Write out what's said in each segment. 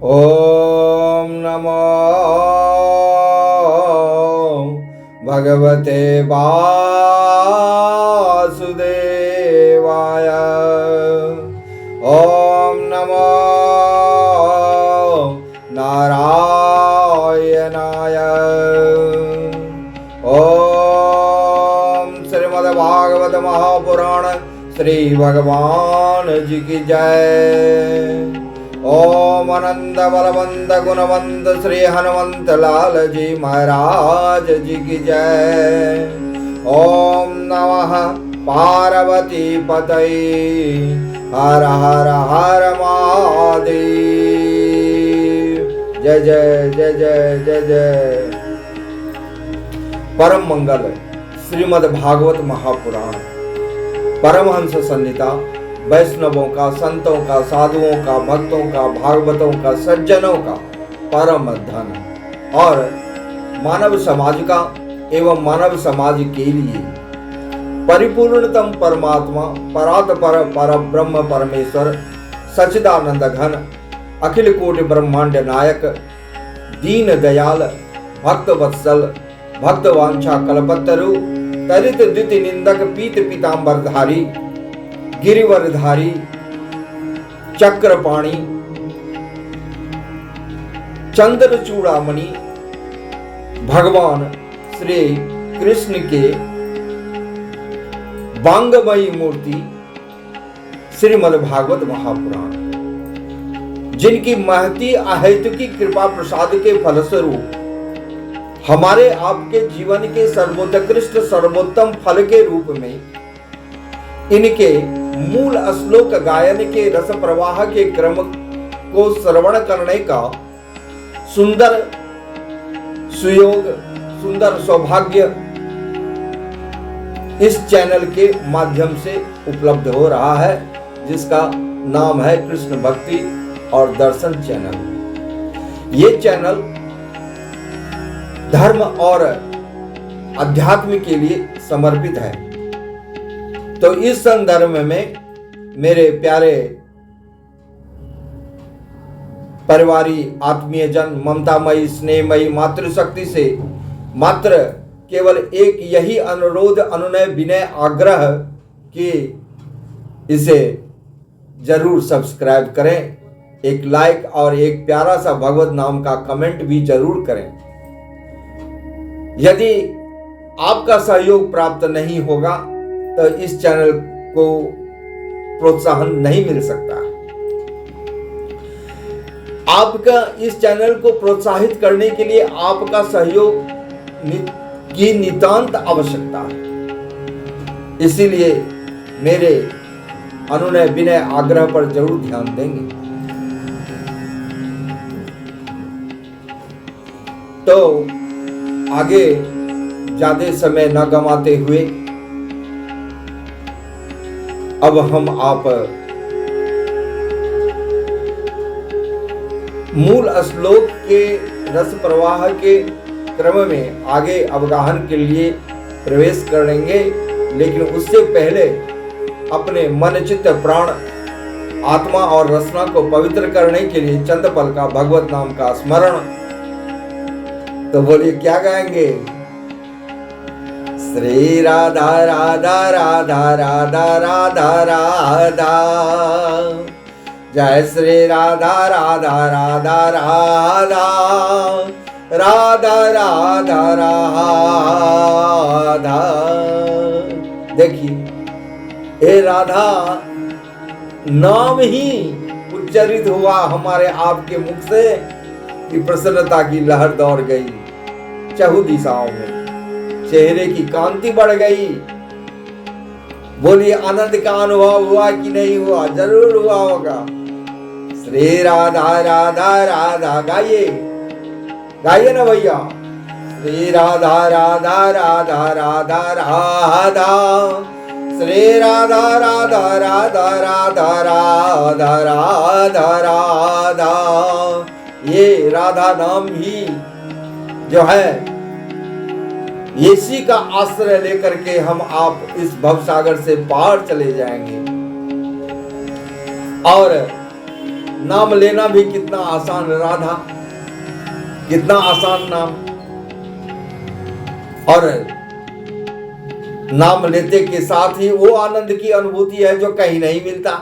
ओम नमो भगवते वासुदेवाय। ओम नमो नारायणाय। ओम श्रीमद्भागवत महापुराण श्री भगवान जी की जय। ओम अनंत बलवंत गुणवंत श्री हनुमंत लाल जी महाराज जी की जय। ओम नमः पार्वती पतये हर हर हर महादेव। जय जय जय जय जय जय। परम मंगल श्रीमद् भागवत महापुराण परमहंस संहिता वैष्णवों का, संतों का, साधुओं का, भक्तों का, भागवतों का, सज्जनों का परम धन और मानव समाज का एवं मानव समाज के लिए परिपूर्णतम परमात्मा परात्पर पर ब्रह्म परमेश्वर सच्चिदानंद घन अखिल कोटि ब्रह्मांड नायक दीन दयाल भक्त वत्सल भक्त वांछा कल्पतरु तरित द्विति निंदक पीत पीतांबरधारी गिरिवरधारी चक्रपाणी चंद्र चूड़ामणि भगवान श्री कृष्ण के वांगमयी मूर्ति श्रीमद् भागवत महापुराण, जिनकी महती अहेतुकी कृपा प्रसाद के फलस्वरूप हमारे आपके जीवन के सर्वोत्कृष्ट सर्वोत्तम फल के रूप में इनके मूल श्लोक गायन के रस प्रवाह के क्रम को श्रवण करने का सुंदर सुयोग, सुंदर सौभाग्य इस चैनल के माध्यम से उपलब्ध हो रहा है, जिसका नाम है कृष्ण भक्ति और दर्शन चैनल। ये चैनल धर्म और अध्यात्म के लिए समर्पित है। तो इस संदर्भ में मेरे प्यारे परिवारी आत्मीय जन ममतामयी स्नेहमयी मातृशक्ति से मात्र केवल एक यही अनुरोध अनुनय विनय आग्रह कि इसे जरूर सब्सक्राइब करें, एक लाइक और एक प्यारा सा भगवत नाम का कमेंट भी जरूर करें। यदि आपका सहयोग प्राप्त नहीं होगा तो इस चैनल को प्रोत्साहन नहीं मिल सकता। आपका इस चैनल को प्रोत्साहित करने के लिए आपका सहयोग की नितांत आवश्यकता है। इसीलिए मेरे अनुनय विनय आग्रह पर जरूर ध्यान देंगे। तो आगे ज्यादा समय न गंवाते हुए अब हम आप मूल श्लोक के रस प्रवाह के क्रम में आगे अवगाहन के लिए प्रवेश करेंगे, लेकिन उससे पहले अपने मन चित्त प्राण आत्मा और रसना को पवित्र करने के लिए चंद पल का भगवत नाम का स्मरण। तो बोलिए क्या गाएंगे? श्री राधा राधा राधा राधा राधा राधा, जय श्री राधा राधा राधा राधा राधा राधा राधा। देखिए, हे राधा नाम ही उच्चारित हुआ हमारे आपके मुख से कि प्रसन्नता की लहर दौड़ गई चहु दिशाओं में, चेहरे की कांति बढ़ गई। बोलिए आनंद का अनुभव हुआ कि नहीं हुआ? जरूर हुआ होगा। श्री राधा राधा राधा गाइए, गाइए ना भैया। श्री राधा राधा राधा राधा राधा, श्री राधा राधा राधा राधा राधा राधा राधा। ये राधा नाम ही जो है, इसी का आश्रय लेकर के हम आप इस भवसागर से पार चले जाएंगे और नाम लेना भी कितना आसान, राधा कितना आसान नाम। और नाम लेते के साथ ही वो आनंद की अनुभूति है जो कहीं नहीं मिलता।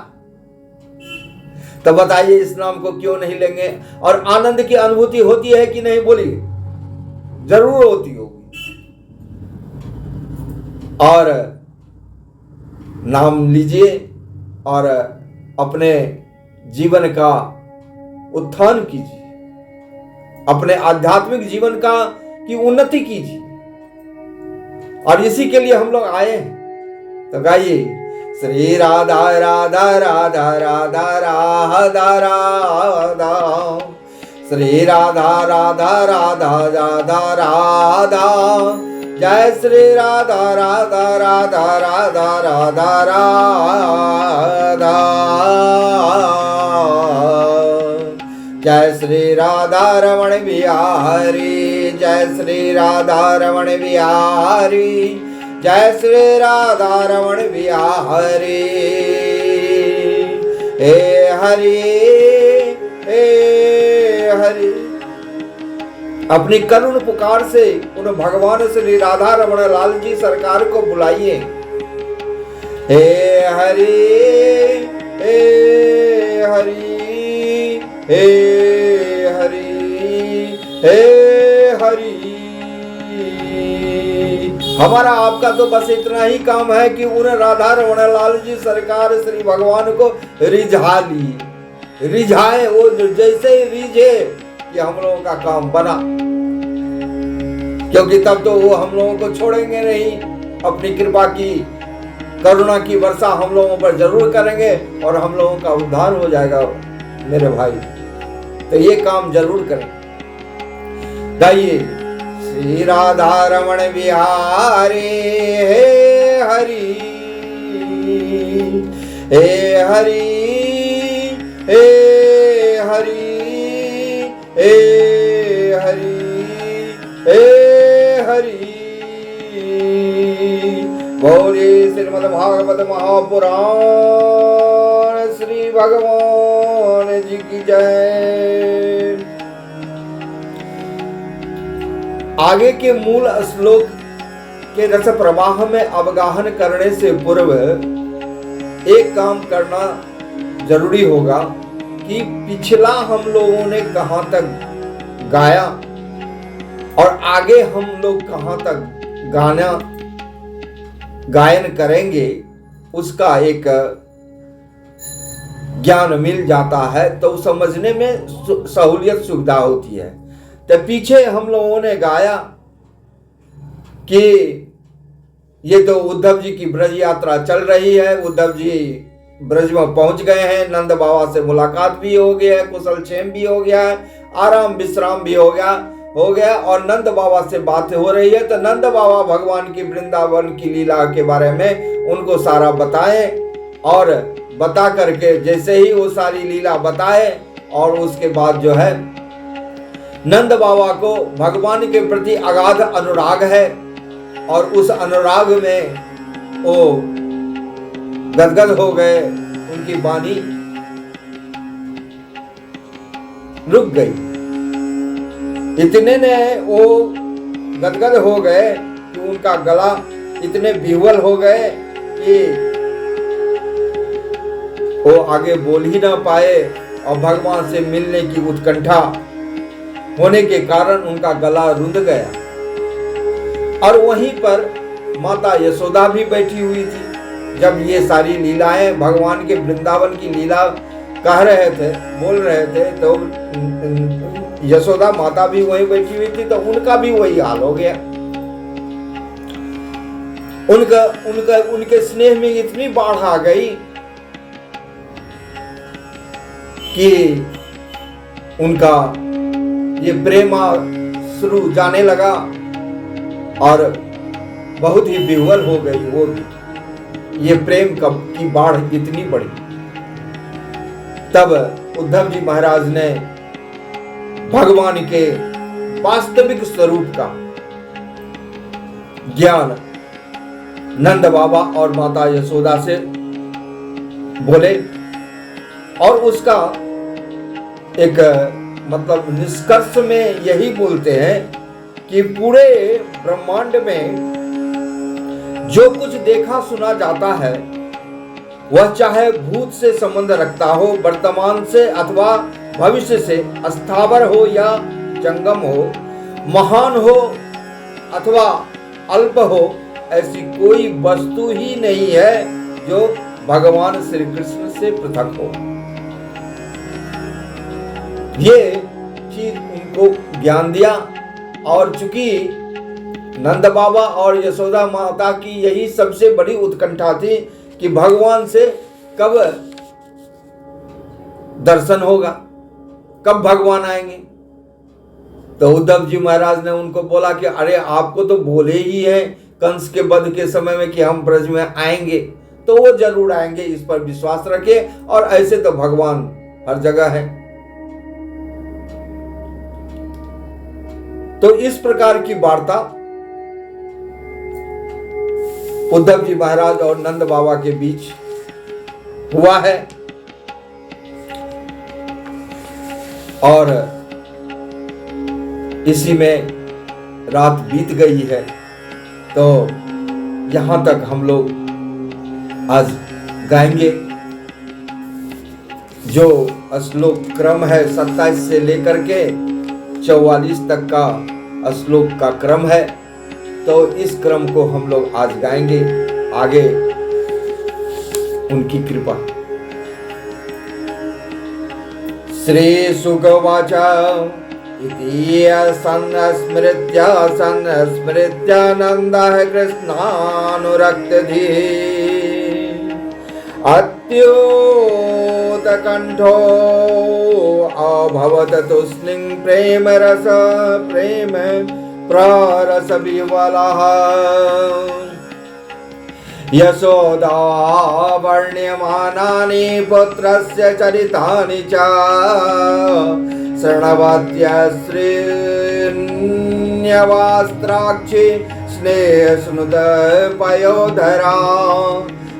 तो बताइए इस नाम को क्यों नहीं लेंगे। और आनंद की अनुभूति होती है कि नहीं, बोलिए, जरूर होती होगी। और नाम लीजिए और अपने जीवन का उत्थान कीजिए, अपने आध्यात्मिक जीवन का की उन्नति कीजिए। और इसी के लिए हम लोग आए हैं। तो गाइए, श्री राधा राधा राधा राधा राधा राधा, श्री राधा राधा राधा राधा राधा, जय श्री राधा राधा राधा राधा राधा राधा, जय श्री राधा रमण बिहारी, जय श्री राधा रमण बिहारी, जय श्री राधा रमण बिहारी। हे हरि हे हरि। अपनी करुण पुकार से उन भगवान श्री राधा रमण लाल जी सरकार को बुलाइए। हे हरि हे हरि हे हरि हे हरि। हमारा आपका तो बस इतना ही काम है कि उन राधा रमण लाल जी सरकार श्री भगवान को रिझाए, वो जैसे ही रिझे कि हम लोगों का काम बना। क्योंकि तब तो वो हम लोगों को छोड़ेंगे नहीं, अपनी कृपा की करुणा की वर्षा हम लोगों पर जरूर करेंगे और हम लोगों का उद्धार हो जाएगा मेरे भाई। तो ये काम जरूर करें। गाइए, श्री राधा रमण बिहारी हे हरि हे हरि हे हरि हे हरि हे हरि। गौरी श्रीमद् भागवत महापुराण श्री भगवान जी की जय। आगे के मूल श्लोक के रस प्रवाह में अवगाहन करने से पूर्व एक काम करना जरूरी होगा कि पिछला हम लोगों ने कहां तक गाया और आगे हम लोग कहां तक गायन करेंगे, उसका एक ज्ञान मिल जाता है तो समझने में सहूलियत सुविधा होती है। तो पीछे हम लोगों ने गाया कि ये तो उद्धव जी की ब्रज यात्रा चल रही है, उद्धव जी ब्रज में पहुंच गए हैं, नंद बाबा से मुलाकात भी हो गया है, कुशल क्षेम भी हो गया है, आराम विश्राम भी हो गया और नंद बाबा से बात हो रही है। तो नंद बाबा भगवान की वृंदावन की लीला के बारे में उनको सारा बताएं और बता करके जैसे ही वो सारी लीला बताए और उसके बाद जो है नंद बाबा को भगवान के प्रति अगाध अनुराग है और उस अनुराग में वो गदगद हो गए, उनकी वाणी रुक गई। इतने ने वो गदगद हो गए कि उनका गला इतने विह्वल हो गए कि वो आगे बोल ही ना पाए और भगवान से मिलने की उत्कंठा होने के कारण उनका गला रुंध गया। और वहीं पर माता यशोदा भी बैठी हुई थी। जब ये सारी लीलाएं भगवान के वृंदावन की लीला कह रहे थे, बोल रहे थे, तो यशोदा माता भी वहीं बैठी हुई थी, तो उनका भी वही हाल हो गया। उनके स्नेह में इतनी बाढ़ आ गई कि उनका ये प्रेमा शुरू जाने लगा और बहुत ही विह्वल हो गई वो भी। ये प्रेम की बाढ़ इतनी बड़ी। तब उद्धव जी महाराज ने भगवान के वास्तविक स्वरूप का ज्ञान नंद बाबा और माता यशोदा से बोले और उसका एक मतलब निष्कर्ष में यही बोलते हैं कि पूरे ब्रह्मांड में जो कुछ देखा सुना जाता है वह चाहे भूत से संबंध रखता हो, वर्तमान से अथवा भविष्य से, स्थावर हो या जंगम हो, महान हो अथवा अल्प हो, ऐसी कोई वस्तु ही नहीं है जो भगवान श्री कृष्ण से पृथक हो। ये चीज उनको ज्ञान दिया। और चूंकि नंद बाबा और यशोदा माता की यही सबसे बड़ी उत्कंठा थी कि भगवान से कब दर्शन होगा, कब भगवान आएंगे। तो उद्धव जी महाराज ने उनको बोला कि अरे आपको तो बोले ही है कंस के वध के समय में कि हम ब्रज में आएंगे, तो वो जरूर आएंगे, इस पर विश्वास रखिए। और ऐसे तो भगवान हर जगह है। तो इस प्रकार की वार्ता उद्धव जी महाराज और नंद बाबा के बीच हुआ है। और इसी में रात बीत गई है। तो यहां तक हम लोग आज गाएंगे। जो श्लोक क्रम है 27 से लेकर के 44 तक का श्लोक का क्रम है, तो इस क्रम को हम लोग आज गाएंगे। आगे उनकी कृपा। श्री सुगवाच इति संस्मृत्य नन्दः कृष्णानुरक्तधीः अत्युत्कण्ठो अभवत् तूष्णीं प्रेम प्ररस विवलः यशोदा वर्ण्यमानानि पुत्रस्य चरितानि च शृण्वत्यश्रीण्यवास्त्राक्षि स्नेहस्नुत पयोधरा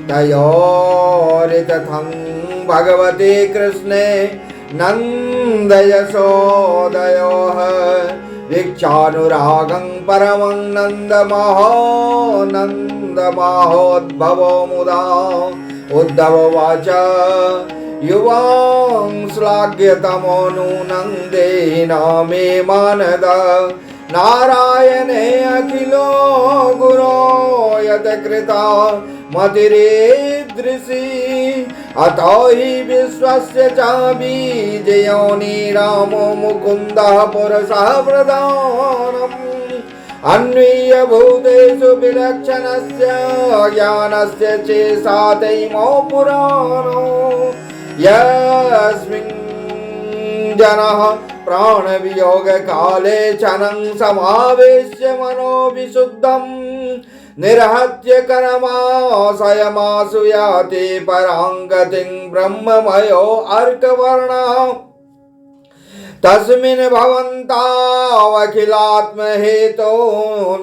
तयोरितथं भगवते कृष्णे नन्दयशोदयोः वीक्षानुरागं परमं नन्दमहोद्भवो मुदा उद्धववाच युवां श्लाघ्यतमो नूनं देहिना मे मानद नारायणे अखिलो गुरो यत्कृता मतिरेदृशी अतो हि विश्वस्य च बीजयोनि रामो मुकुन्दः पुरुषः प्रधानम् अन्वीय भूतेषु विलक्षणस्य ज्ञानस्य चेसातैमो पुराणो यस्मिन् जनः प्राणवियोग काले क्षणं समावेश्य मनो विशुद्धं निर्हत्य कर्माशयमासु याति पराङ्गतिं ब्रह्ममयो अर्कवर्णः तस्मिन् भवन्तावखिलात्महेतो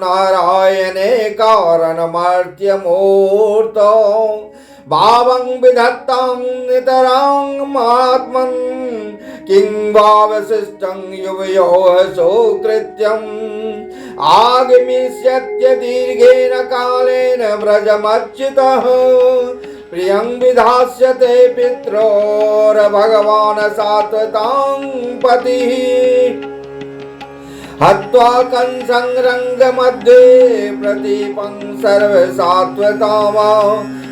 नारायणे कारणमर्त्यमूर्तो भावं विधत्तां नितरां महात्मन् किं वावशिष्टं युवयोः सुकृत्यम् आगमिष्यत्य दीर्घेन कालेन व्रजमच्युतः प्रियं विधास्यते पित्रोर्भगवान् सात्वतां पतिः हत्वा कंसं रङ्गमध्ये प्रदीपं सर्वसात्वतामा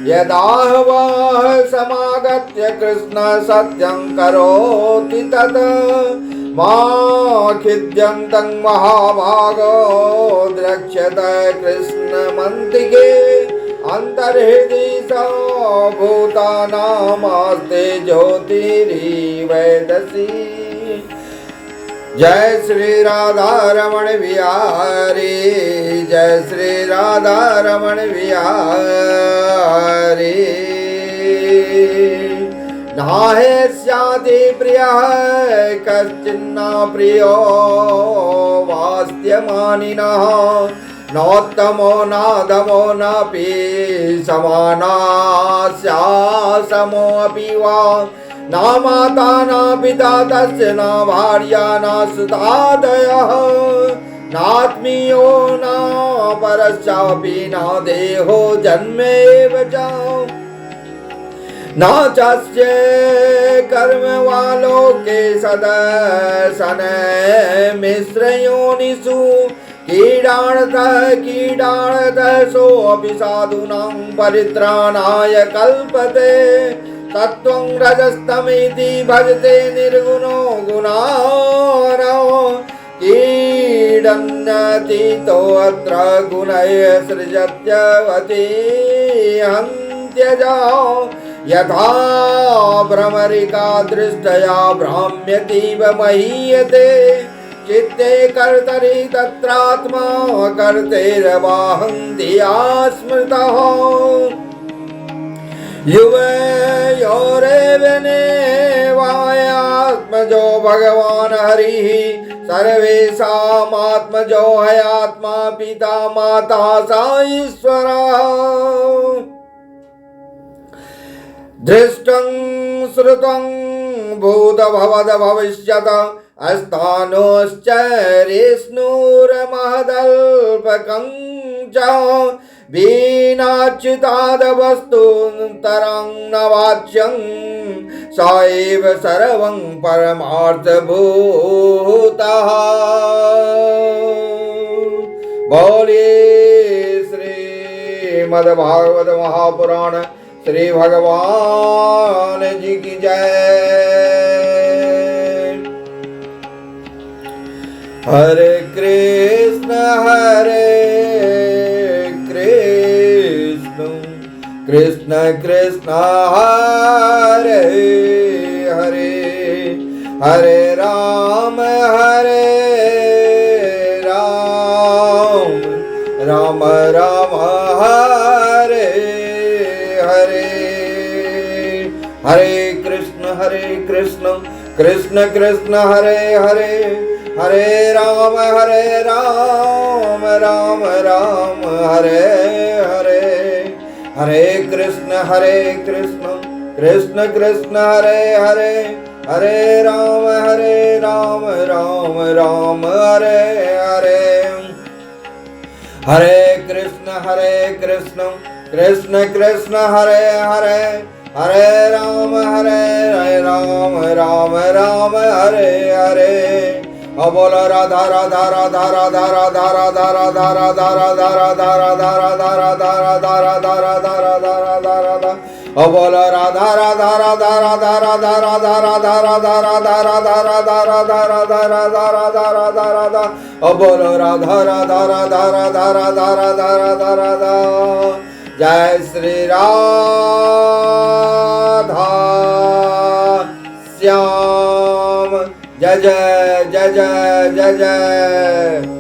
यदाहवाह समागत्य कृष्ण सत्यं करोति तत् मा खिद्यन्तं महाभागो द्रक्ष्यत कृष्णमन्तिके अंतर्हृदि भूतानामास्ते ज्योतिरिवैदसी। जय श्री राधा रमण बिहारी, जय श्री राधा रमण बिहारी। नाहे स्याति प्रियः कश्चिन्ना प्रियो वास्त्यमानिनः नोत्तमो नाधमो नापि समानास्यासमोऽपि वा न माता न पिता तस्य न भार्या न सुतादयः नात्मीयो न परश्चापि न देहो जन्मेव च न चास्य कर्म वालों के सदसन मिश्रयोनिषु कीडाणत सोऽपि साधूनां परित्राणाय कल्पते तत्त्वं रजस्तमिति भजते निर्गुणो गुणानो कीडन्यतीतोऽत्र गुणैः सृजत्यवति हन्त्यजा यथा भ्रमरिका दृष्टया भ्राम्यतीव महीयते चित्ते कर्तरि तत्रात्मा कर्तेरवाहं धिया स्मृतः युवयोरेवनेवायात्मजो भगवान् हरिः सर्वेषामात्मजो हयात्मा पिता माता स ईश्वरः दृष्टं श्रुतं भूतभवद भविष्यत अस्तानोश्चरेष्णुरमहदल्पकं च वीणाच्युतादवस्तुन्तरं न वाच्यं स एव सर्वं परमार्थभूतः बोलिए श्रीमद्भागवत महापुराण श्री भगवान जी की जय। हरे कृष्ण कृष्ण कृष्ण हरे हरे हरे राम राम राम हरे हरे हरे कृष्ण कृष्ण कृष्ण हरे हरे हरे राम राम हरे हरे हरे कृष्ण कृष्ण कृष्ण हरे हरे हरे राम राम हरे हरे हरे कृष्ण कृष्ण कृष्ण हरे हरे हरे राम राम हरे हरे बोल राधा राधा राधा राधा राधा राधा राधा राधा राधा राधा राधा राधा राधा राधा राधा राधा राधा बोल राधा राधा राधा राधा राधा राधा राधा राधा राधा राधा राधा राधा राधा राधा राधा राधा राधा बोल राधा राधा राधा राधा राधा राधा राधा राधा। जय श्री राधा श्याम जय जय जय जय जय जय।